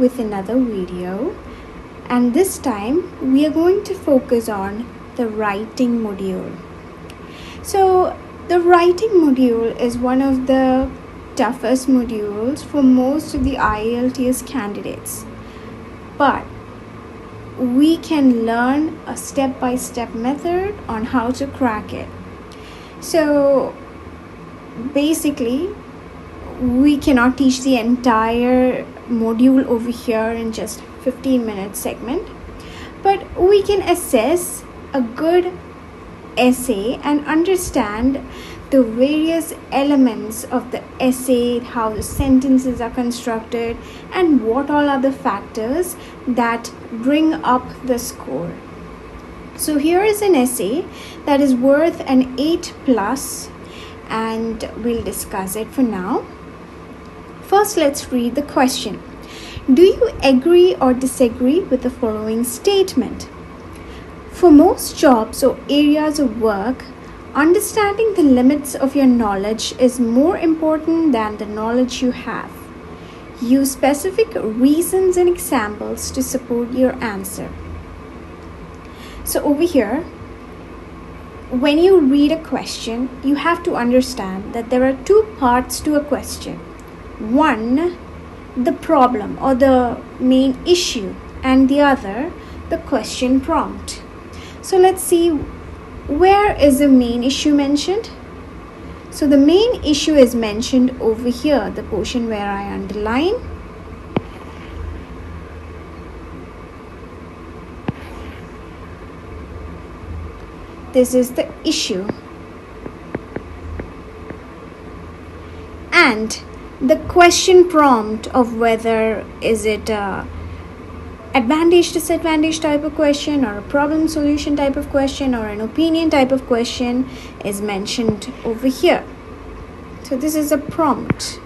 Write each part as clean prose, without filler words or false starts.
with another video, and this time we are going to focus on the writing module. So the writing module is one of the toughest modules for most of the IELTS candidates, but we can learn a step-by-step method on how to crack it. So basically, we cannot teach the entire module over here in just 15-minute segment, but we can assess a good essay and understand the various elements of the essay, how the sentences are constructed, and what all are the factors that bring up the score. So here is an essay that is worth an 8+, and we'll discuss it for now. First, let's read the question. Do you agree or disagree with the following statement? For most jobs or areas of work, understanding the limits of your knowledge is more important than the knowledge you have. Use specific reasons and examples to support your answer. So over here, when you read a question, you have to understand that there are two parts to a question. One, the problem or the main issue, and the other, the question prompt. So let's see, where is the main issue mentioned? So the main issue is mentioned over here, the portion where I underline. This is the issue. And the question prompt of whether is it a advantage disadvantage type of question, or a problem solution type of question, or an opinion type of question is mentioned over here. So this is a prompt.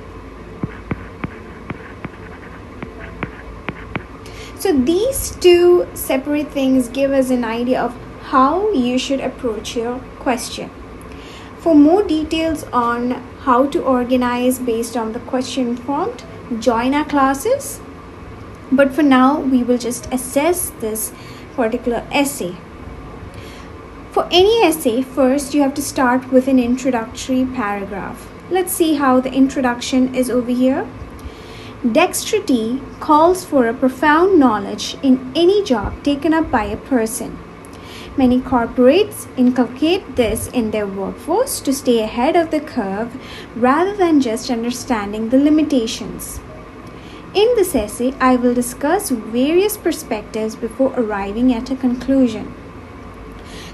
So these two separate things give us an idea of how you should approach your question. For more details on how to organize based on the question prompt, join our classes. But for now, we will just assess this particular essay. For any essay, first you have to start with an introductory paragraph. Let's see how the introduction is over here. Dexterity calls for a profound knowledge in any job taken up by a person. Many corporates inculcate this in their workforce to stay ahead of the curve rather than just understanding the limitations. In this essay, I will discuss various perspectives before arriving at a conclusion.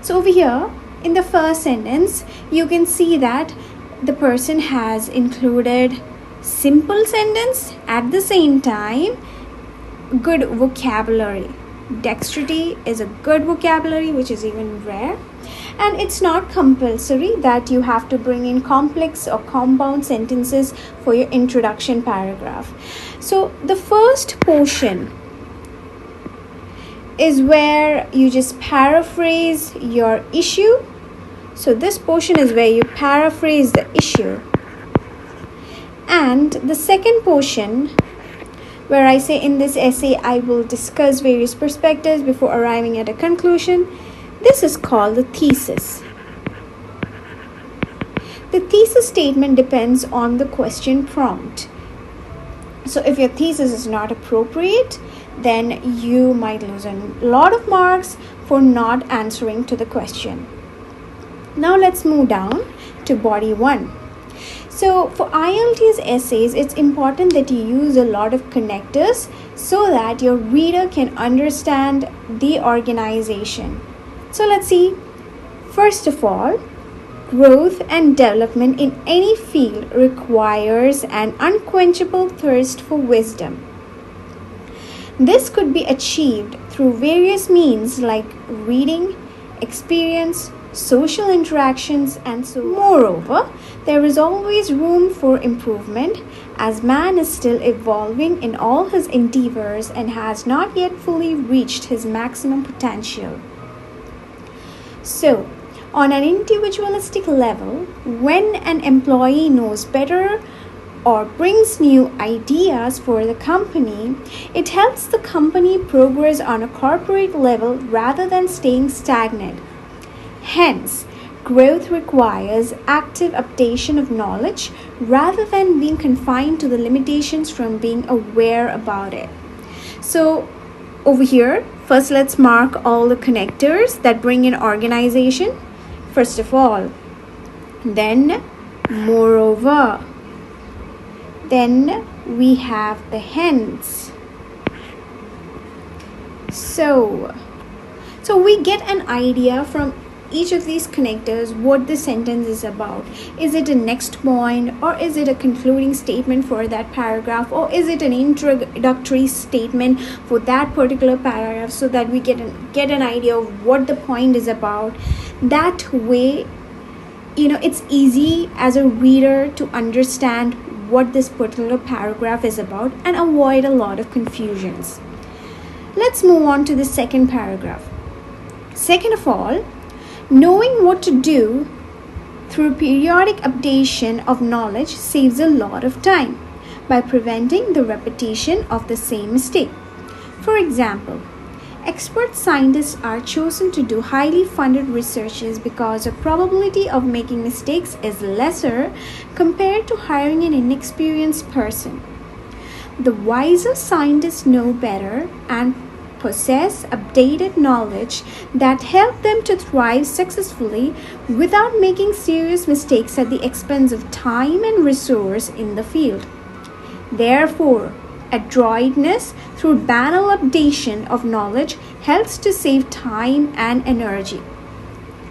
So over here, in the first sentence, you can see that the person has included simple sentence, at the same time, good vocabulary. Dexterity is a good vocabulary, which is even rare, and it's not compulsory that you have to bring in complex or compound sentences for your introduction paragraph. So the first portion is where you just paraphrase your issue. So this portion is where you paraphrase the issue, and the second portion where I say, in this essay I will discuss various perspectives before arriving at a conclusion. This is called the thesis. The thesis statement depends on the question prompt. So if your thesis is not appropriate, then you might lose a lot of marks for not answering to the question. Now let's move down to body 1. So for IELTS essays, it's important that you use a lot of connectors so that your reader can understand the organization. So let's see. First of all, growth and development in any field requires an unquenchable thirst for wisdom. This could be achieved through various means like reading, experience, social interactions, and so on. Moreover, there is always room for improvement, as man is still evolving in all his endeavors and has not yet fully reached his maximum potential. So, on an individualistic level, when an employee knows better or brings new ideas for the company, it helps the company progress on a corporate level rather than staying stagnant. Hence, growth requires active updation of knowledge rather than being confined to the limitations from being aware about it. So, over here, first let's mark all the connectors that bring in organization. First of all, then moreover, then we have the hence. So we get an idea from each of these connectors what the sentence is about. Is it a next point, or is it a concluding statement for that paragraph, or is it an introductory statement for that particular paragraph, so that we get an idea of what the point is about. That way, it's easy as a reader to understand what this particular paragraph is about and avoid a lot of confusions. Let's move on to the second paragraph. Second of all, knowing what to do through periodic updation of knowledge saves a lot of time by preventing the repetition of the same mistake. For example, expert scientists are chosen to do highly funded researches because the probability of making mistakes is lesser compared to hiring an inexperienced person. The wiser scientists know better and possess updated knowledge that help them to thrive successfully without making serious mistakes at the expense of time and resource in the field. Therefore, adroitness through banal updation of knowledge helps to save time and energy.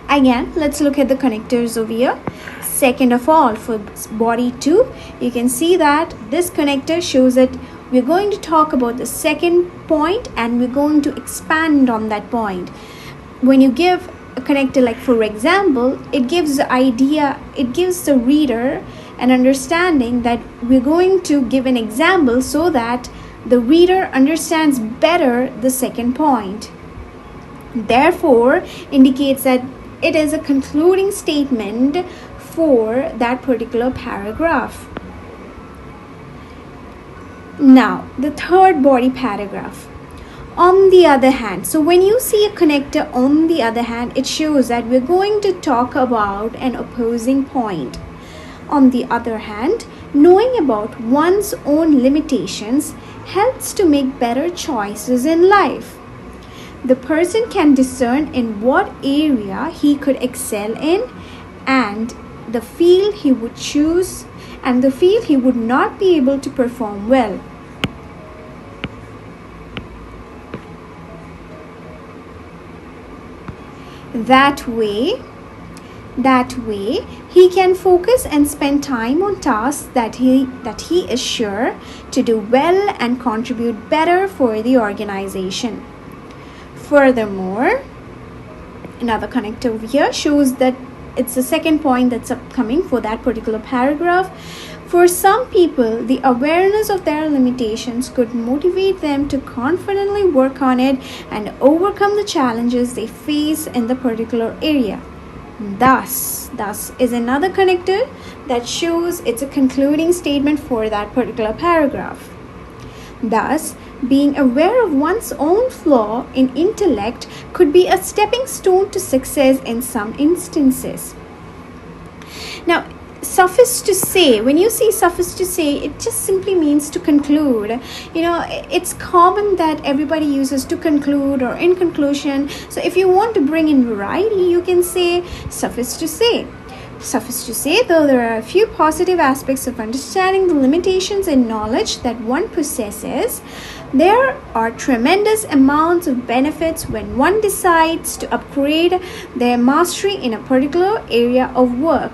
Again, let's look at the connectors over here. Second of all, for body 2, you can see that this connector shows that we're going to talk about the second point and we're going to expand on that point. When you give a connector, like for example, it gives the reader an understanding that we're going to give an example so that the reader understands better the second point. Therefore, indicates that it is a concluding statement for that particular paragraph. Now, the third body paragraph. On the other hand, so when you see a connector on the other hand, it shows that we're going to talk about an opposing point. On the other hand, knowing about one's own limitations helps to make better choices in life. The person can discern in what area he could excel in and the field he would choose and the field he would not be able to perform well. That way, he can focus and spend time on tasks that he is sure to do well and contribute better for the organization. Furthermore, another connector over here shows that it's the second point that's upcoming for that particular paragraph. For some people, the awareness of their limitations could motivate them to confidently work on it and overcome the challenges they face in the particular area. Thus is another connector that shows it's a concluding statement for that particular paragraph. Thus, being aware of one's own flaw in intellect could be a stepping stone to success in some instances. Now, suffice to say, when you see suffice to say, it just simply means to conclude. It's common that everybody uses to conclude or in conclusion. So if you want to bring in variety, you can say suffice to say. Suffice to say, though, there are a few positive aspects of understanding the limitations in knowledge that one possesses, there are tremendous amounts of benefits when one decides to upgrade their mastery in a particular area of work.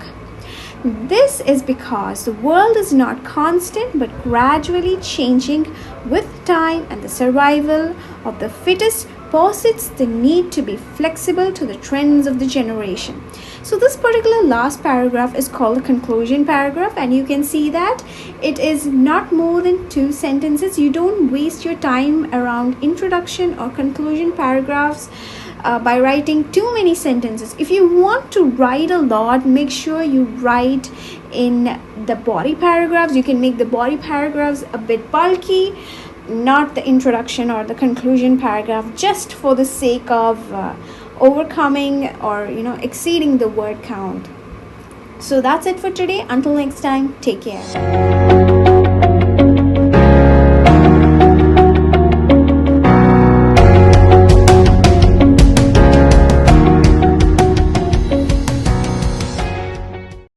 This is because the world is not constant but gradually changing with time, and the survival of the fittest posits the need to be flexible to the trends of the generation. So this particular last paragraph is called the conclusion paragraph, and you can see that it is not more than 2 sentences. You don't waste your time around introduction or conclusion paragraphs. by writing too many sentences. If you want to write a lot, make sure you write in the body paragraphs. You can make the body paragraphs a bit bulky, not the introduction or the conclusion paragraph, just for the sake of overcoming or exceeding the word count. So that's it for today. Until next time, take care.